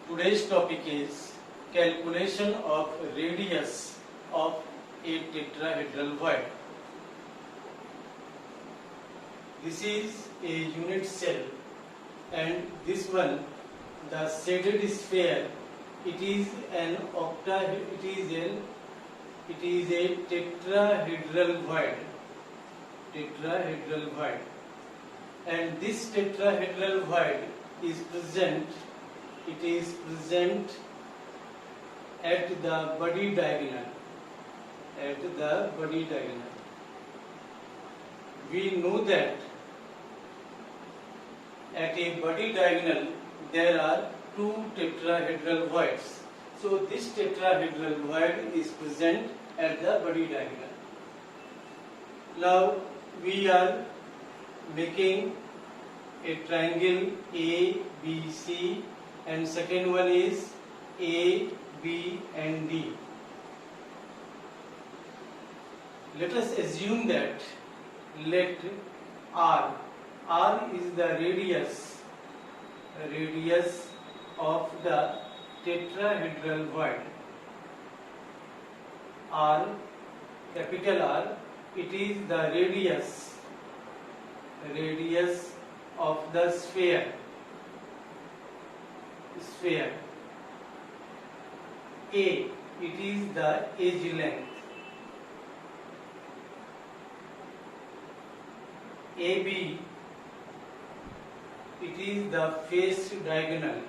Today's topic is calculation of radius of a tetrahedral void. This is a unit cell, and this one, the shaded sphere, it is a tetrahedral void. And this tetrahedral void is present at the body diagonal. We know that at a body diagonal there are two tetrahedral voids. So this tetrahedral void is present at the body diagonal. Now we are making a triangle ABC, and second one is A, B and D. Let us assume that let R is the radius of the tetrahedral void. R, capital R, it is the radius of the sphere. A, it is the edge length. AB, it is the face diagonal.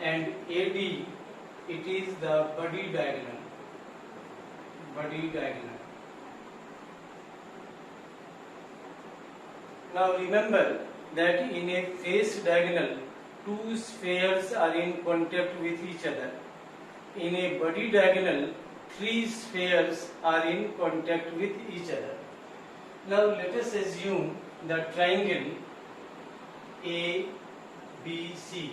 And AD, it is the body diagonal. Now remember that in a face diagonal, two spheres are in contact with each other. In a body diagonal, three spheres are in contact with each other. Now let us assume the triangle ABC.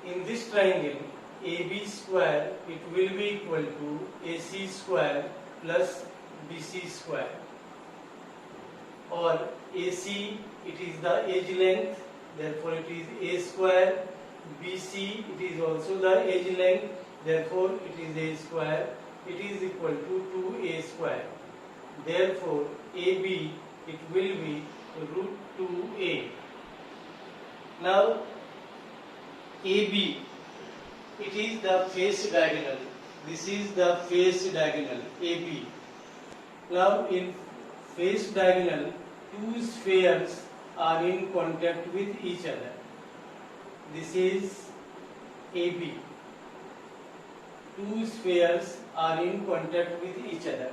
In this triangle, AB square, it will be equal to AC square plus BC square. Or AC, it is the edge length, therefore it is A square. BC, it is also the edge length, therefore it is A square. It is equal to 2A square. Therefore AB, it will be root 2A. Now AB, it is the face diagonal. This is the face diagonal AB. Now in face diagonal, two spheres are in contact with each other. This is AB. Two spheres are in contact with each other.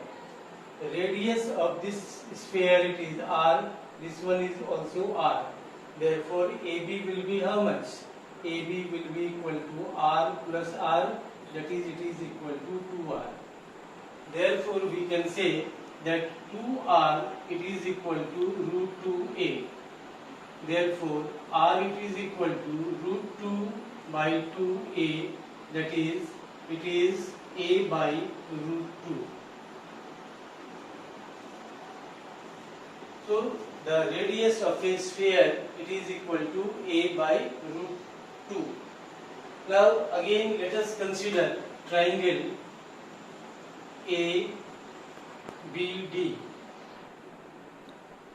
The radius of this sphere, it is R. This one is also R. Therefore AB will be how much? AB will be equal to R plus R, that is, it is equal to 2R. Therefore we can say that 2R, it is equal to root 2A. Therefore R, it is equal to root 2 by 2A, that is, it is A by root 2. So the radius of a sphere, it is equal to A by root 2. Now again let us consider triangle ABD.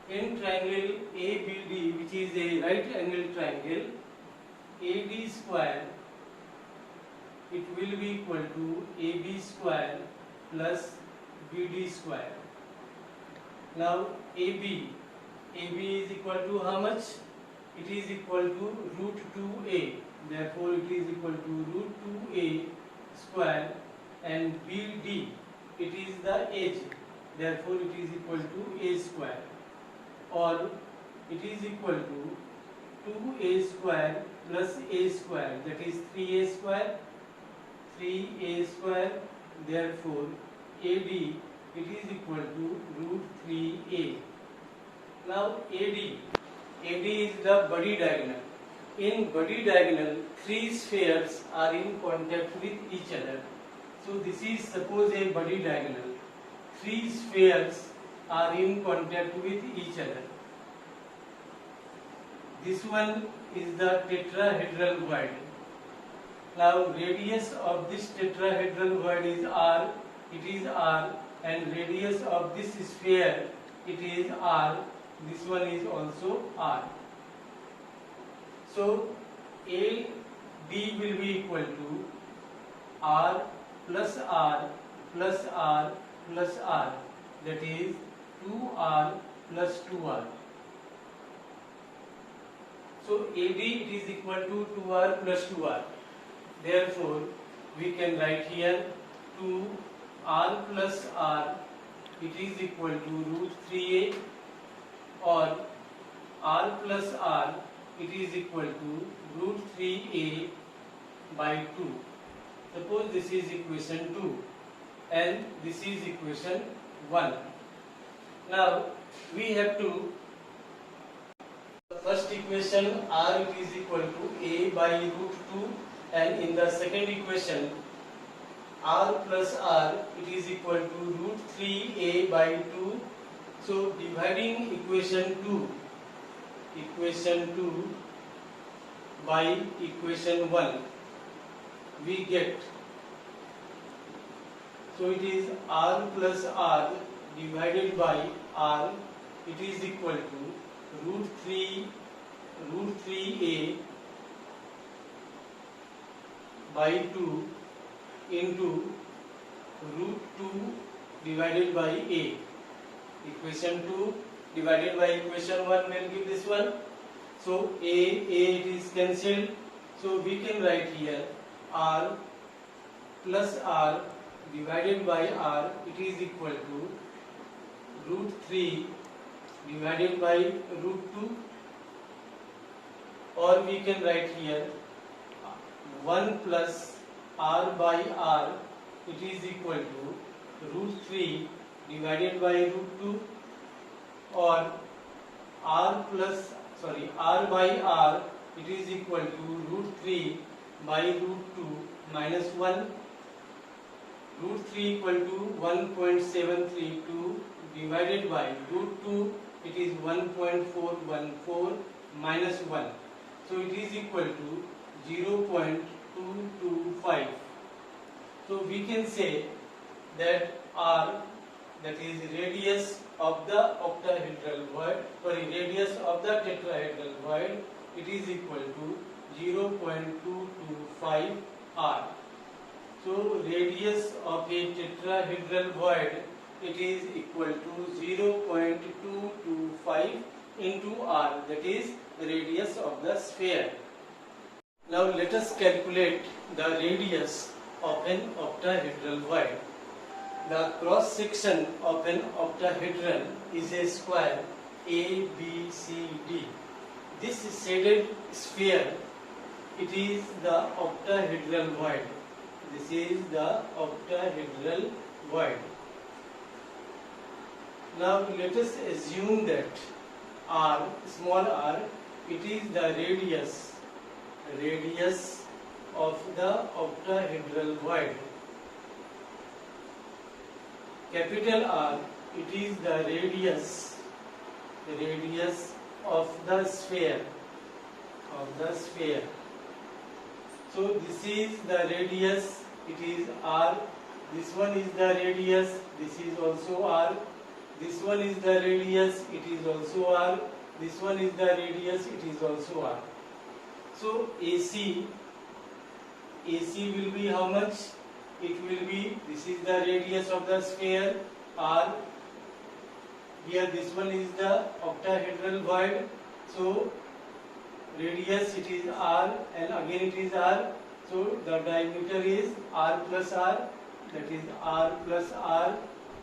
In triangle ABD, which is a right angle triangle, AD square, it will be equal to AB square plus BD square. Now AB is equal to how much? It is equal to root 2A. Therefore it is equal to root 2A square, and BD, it is the edge. Therefore it is equal to A square. Or it is equal to 2A square plus A square, that is 3A square. Therefore AD, it is equal to root 3A. Now AD is the body diagonal. In body diagonal, three spheres are in contact with each other. So this is suppose a body diagonal. Three spheres are in contact with each other. This one is the tetrahedral void. Now radius of this tetrahedral void is r, it is r, and radius of this sphere, it is r, this one is also r. So AB will be equal to r plus r plus r plus r, that is 2r plus 2r. So AD it is equal to 2r plus 2r. Therefore, we can write here 2r plus r, it is equal to root 3a, or r plus r, it is equal to root 3a by 2. Suppose this is equation 2 and this is equation 1. Now we have to, first equation r it is equal to a by root 2, and in the second equation r plus r it is equal to root 3a by 2. So dividing equation 2 by equation 1, we get, so it is r plus r divided by r, it is equal to root 3a by 2 into root 2 divided by a. Equation 2 divided by equation 1 will give this one. So a it is cancelled. So we can write here r plus r divided by r, it is equal to root 3 divided by root 2, or we can write here 1 plus r by r, it is equal to root 3 divided by root 2, or r by r, it is equal to root 3 by root 2 minus 1. Root 3 equal to 1.732 divided by root 2, it is 1.414 minus 1. So it is equal to 0.225. So we can say that r, that is radius of the octahedral void, radius of the tetrahedral void, it is equal to 0.225 r. So radius of a tetrahedral void, it is equal to 0.225 into r, that is the radius of the sphere. Now let us calculate the radius of an octahedral void. The cross section of an octahedron is a square ABCD. This shaded sphere, it is the octahedral void. This is the octahedral void. Now let us assume that r, small r, it is the radius of the octahedral void. Capital R, it is the radius of the sphere. So this is the radius, it is r. This one is the radius, this is also r. This one is the radius, it is also r. This one is the radius, it is also r. So AC will be how much? It will be, this is the radius of the sphere r. Here this one is the octahedral void. So radius it is r, and again it is r. So the diameter is r plus r, that is r plus r,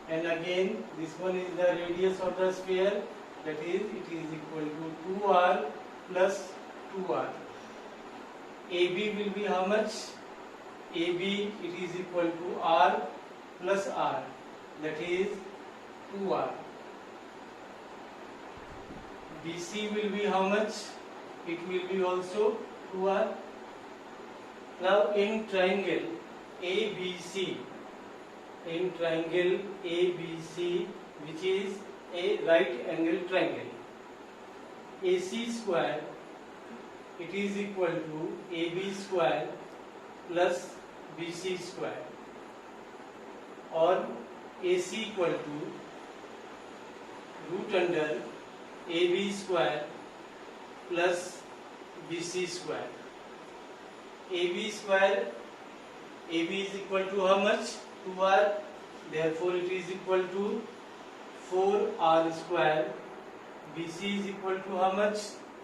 and again this one is the radius of the sphere, that is it is equal to 2r plus 2r. AB will be how much? AB it is equal to r plus r, that is 2r. BC will be how much? It will be also 2r. Now in triangle ABC, which is a right angle triangle, AC square it is equal to AB square plus BC square, or AC equal to root under AB square plus BC square. AB square, AB is equal to how much? 2R, therefore it is equal to 4R square. BC is equal to how much?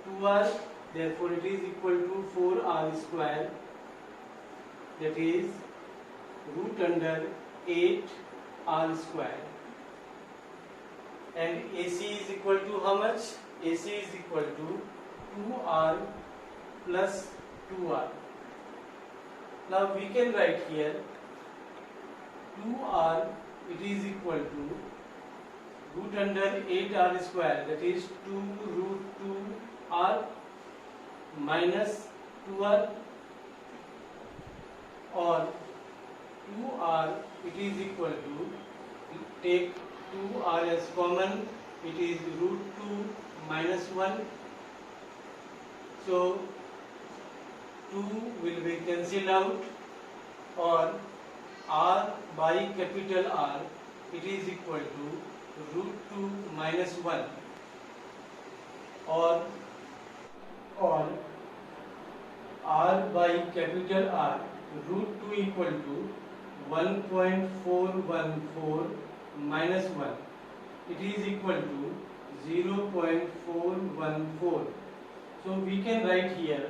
2R, therefore it is equal to 4R square, that is root under 8R square. And AC is equal to how much? AC is equal to 2R plus 2R. Now we can write here 2R, it is equal to root under 8R square, that is 2 root 2R minus 2R, or 2R, it is equal to, take 2R as common, it is root 2 minus 1, so 2 will be cancelled out, or R by capital R, it is equal to root 2 minus 1, or R by capital R, root 2 equal to 1.414 minus 1, it is equal to 0.414. So we can write here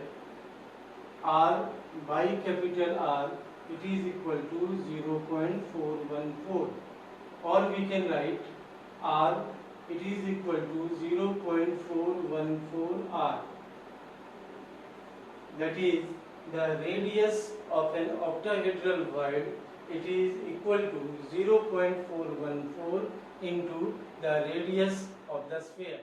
R by capital R, it is equal to 0.414, or we can write R, it is equal to 0.414 R, that is the radius of an octahedral void, it is equal to 0.414 into the radius of the sphere.